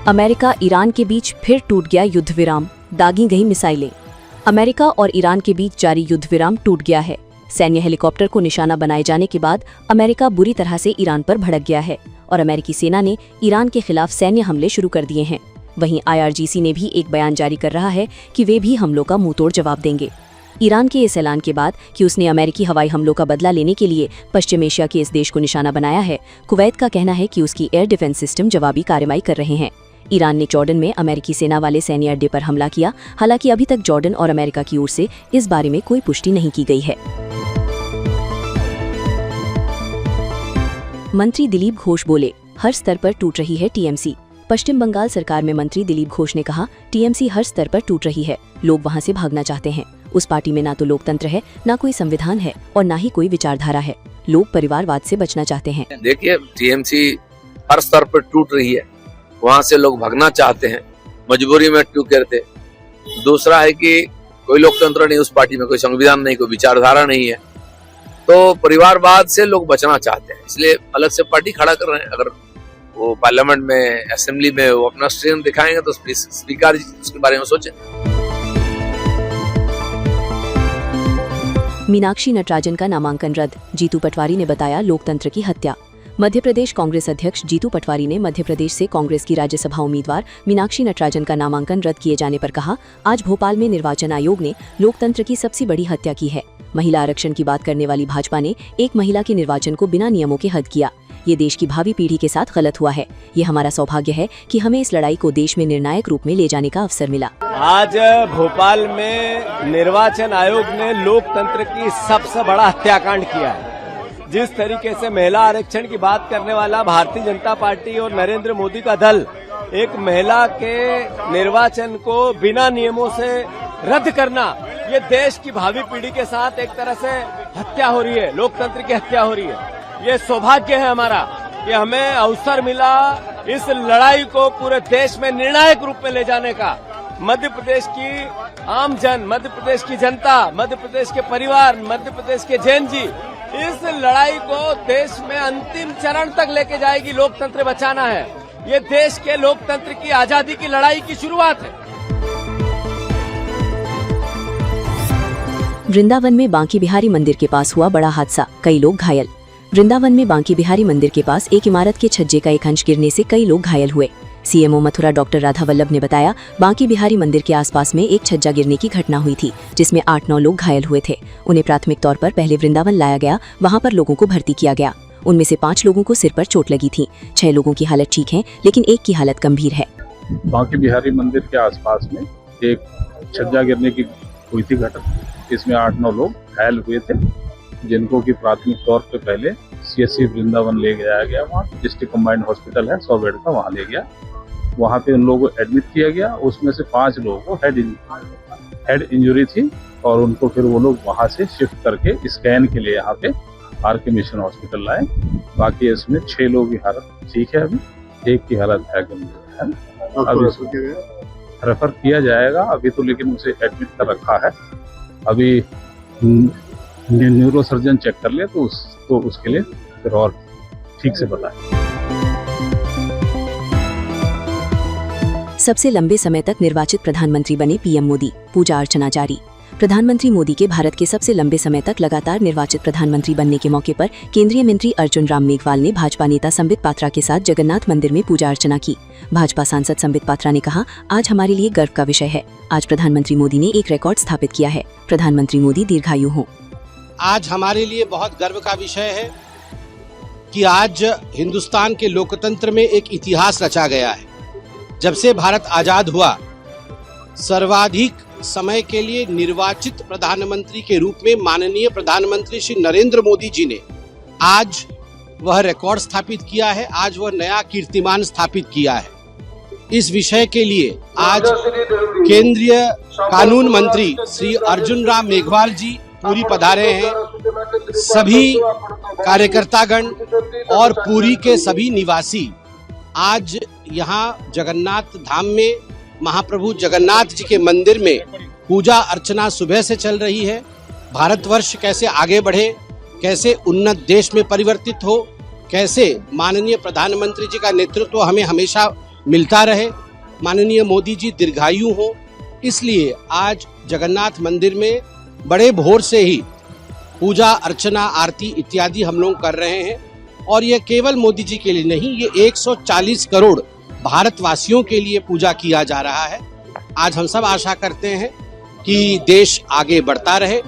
America Iran के बीच फिर टूट गया युद्ध विराम, दागी गई मिसाइलें। अमेरिका और ईरान के बीच जारी युद्ध विराम टूट गया है। सैन्य हेलीकॉप्टर को निशाना बनाए जाने के बाद अमेरिका बुरी तरह से ईरान पर भड़क गया है और अमेरिकी सेना ने ईरान के खिलाफ सैन्य हमले शुरू कर दिए हैं। वहीं IRGC ने भी एक बयान जारी कर रहा है कि वे भी हमलों का मुंहतोड़ जवाब देंगे। ईरान के इस ऐलान के बाद कि उसने अमेरिकी हवाई हमलों का बदला लेने के लिए पश्चिम एशिया के इस देश को निशाना बनाया है, कुवैत का कहना है कि उसकी एयर डिफेंस सिस्टम जवाबी कार्रवाई कर रहे हैं। ईरान ने जॉर्डन में अमेरिकी सेना वाले सैन्य अड्डे पर हमला किया। हालांकि अभी तक जॉर्डन और अमेरिका की ओर से इस बारे में कोई पुष्टि नहीं की गई है। मंत्री दिलीप घोष बोले, हर स्तर पर टूट रही है TMC। पश्चिम बंगाल सरकार में मंत्री दिलीप घोष ने कहा, TMC हर स्तर पर टूट रही है, लोग वहां से भागना चाहते हैं। उस पार्टी में ना तो लोकतंत्र है, ना कोई संविधान है और ना ही कोई विचारधारा है। लोग परिवारवाद से बचना चाहते हैं। देखिए, TMC हर स्तर पर टूट रही है, वहाँ से लोग भागना चाहते हैं, मजबूरी में टूट करते। दूसरा है कि कोई लोकतंत्र नहीं उस पार्टी में, कोई संविधान नहीं, कोई विचारधारा नहीं है, तो परिवारवाद से लोग बचना चाहते हैं, इसलिए अलग से पार्टी खड़ा कर रहे हैं। अगर वो पार्लियामेंट में, असेंबली में वो अपना स्ट्रेंथ दिखाएंगे तो स्पीकर जी उसके बारे में सोचें। मीनाक्षी नटराजन का नामांकन रद्द, जीतू पटवारी ने बताया लोकतंत्र की हत्या। मध्य प्रदेश कांग्रेस अध्यक्ष जीतू पटवारी ने मध्य प्रदेश से कांग्रेस की राज्यसभा उम्मीदवार मीनाक्षी नटराजन का नामांकन रद्द किए जाने पर कहा, आज भोपाल में निर्वाचन आयोग ने लोकतंत्र की सबसे बड़ी हत्या की है। महिला आरक्षण की बात करने वाली भाजपा ने एक महिला के निर्वाचन को बिना नियमों के हद किया। ये देश की भावी पीढ़ी के साथ गलत हुआ है। ये हमारा सौभाग्य है कि हमें इस लड़ाई को देश में निर्णायक रूप में ले जाने का अवसर मिला। आज भोपाल में निर्वाचन आयोग ने लोकतंत्र की सबसे बड़ा हत्याकांड किया है। जिस तरीके से महिला आरक्षण की बात करने वाला भारतीय जनता पार्टी और नरेंद्र मोदी का दल एक महिला के निर्वाचन को बिना नियमों से रद्द करना, ये देश की भावी पीढ़ी के साथ एक तरह से हत्या हो रही है, लोकतंत्र की हत्या हो रही है। ये सौभाग्य है हमारा कि हमें अवसर मिला इस लड़ाई को पूरे देश में निर्णायक रूप में ले जाने का। मध्य प्रदेश की आम जन, मध्य प्रदेश की जनता, मध्य प्रदेश के परिवार, मध्य प्रदेश के जैन जी इस लड़ाई को देश में अंतिम चरण तक लेके जाएगी। लोकतंत्र बचाना है, ये देश के लोकतंत्र की आजादी की लड़ाई की शुरुआत है। वृंदावन में बांकी बिहारी मंदिर के पास हुआ बड़ा हादसा, कई लोग घायल। वृंदावन में बांकी बिहारी मंदिर के पास एक इमारत के छज्जे का एक अंश गिरने से कई लोग घायल हुए। CMO मथुरा डॉक्टर राधा वल्लभ ने बताया, बांकी बिहारी मंदिर के आसपास में एक छज्जा गिरने की घटना हुई थी, जिसमें 8-9 लोग घायल हुए थे। उन्हें प्राथमिक तौर पर पहले वृंदावन लाया गया, वहां पर लोगों को भर्ती किया गया। उनमें से 5 लोगों को सिर पर चोट लगी थी। 6 लोगों की हालत ठीक है, लेकिन एक की हालत गंभीर है। बांकी बिहारी मंदिर के आसपास में एक छज्जा गिरने की हुई थी घटना, इसमें 8-9 लोग घायल हुए थे, जिनको की प्राथमिक तौर पर पहले CSC वृंदावन ले जाया गया। वहाँ डिस्ट्रिक्ट कंबाइंड हॉस्पिटल है 100 बेड का, वहाँ ले गया। वहाँ पे उन लोगों को एडमिट किया गया। उसमें से 5 लोगों को हेड इंजरी थी और उनको फिर वो लोग वहाँ से शिफ्ट करके स्कैन के लिए यहाँ पे RK मिशन हॉस्पिटल लाए। बाकी इसमें 6 लोगों की हालत ठीक है, अभी एक की हालत है गंभीर है। अभी रेफर किया जाएगा अभी तो, लेकिन उसे एडमिट कर रखा है। अभी न्यूरो सर्जन चेक कर ले तो उसके लिए फिर और ठीक से बताएं। सबसे लंबे समय तक निर्वाचित प्रधानमंत्री बने PM मोदी, पूजा अर्चना जारी। प्रधानमंत्री मोदी के भारत के सबसे लंबे समय तक लगातार निर्वाचित प्रधानमंत्री बनने के मौके पर केंद्रीय मंत्री अर्जुन राम मेघवाल ने भाजपा नेता संबित पात्रा के साथ जगन्नाथ मंदिर में पूजा अर्चना की। भाजपा सांसद संबित पात्रा ने कहा, आज हमारे लिए गर्व का विषय है। आज प्रधानमंत्री मोदी ने एक रिकॉर्ड स्थापित किया है। प्रधानमंत्री मोदी दीर्घायु हों। आज हमारे लिए बहुत गर्व का विषय है कि आज हिंदुस्तान के लोकतंत्र में एक इतिहास रचा गया है। जब से भारत आजाद हुआ, सर्वाधिक समय के लिए निर्वाचित प्रधानमंत्री के रूप में माननीय प्रधानमंत्री श्री नरेंद्र मोदी जी ने आज वह रिकॉर्ड स्थापित किया है, आज वह नया कीर्तिमान स्थापित किया है। इस विषय के लिए आज केंद्रीय कानून मंत्री श्री अर्जुन राम मेघवाल जी पूरी पधारे हैं। सभी कार्यकर्तागण और पुरी के सभी निवासी आज यहाँ जगन्नाथ धाम में महाप्रभु जगन्नाथ जी के मंदिर में पूजा अर्चना सुबह से चल रही है। भारतवर्ष कैसे आगे बढ़े, कैसे उन्नत देश में परिवर्तित हो, कैसे माननीय प्रधानमंत्री जी का नेतृत्व हमें हमेशा मिलता रहे, माननीय मोदी जी दीर्घायु हो, इसलिए आज जगन्नाथ मंदिर में बड़े भोर से ही पूजा अर्चना आरती इत्यादि हम लोग कर रहे हैं। और यह केवल मोदी जी के लिए नहीं, ये 140 करोड़ भारतवासियों के लिए पूजा किया जा रहा है। आज हम सब आशा करते हैं कि देश आगे बढ़ता रहे,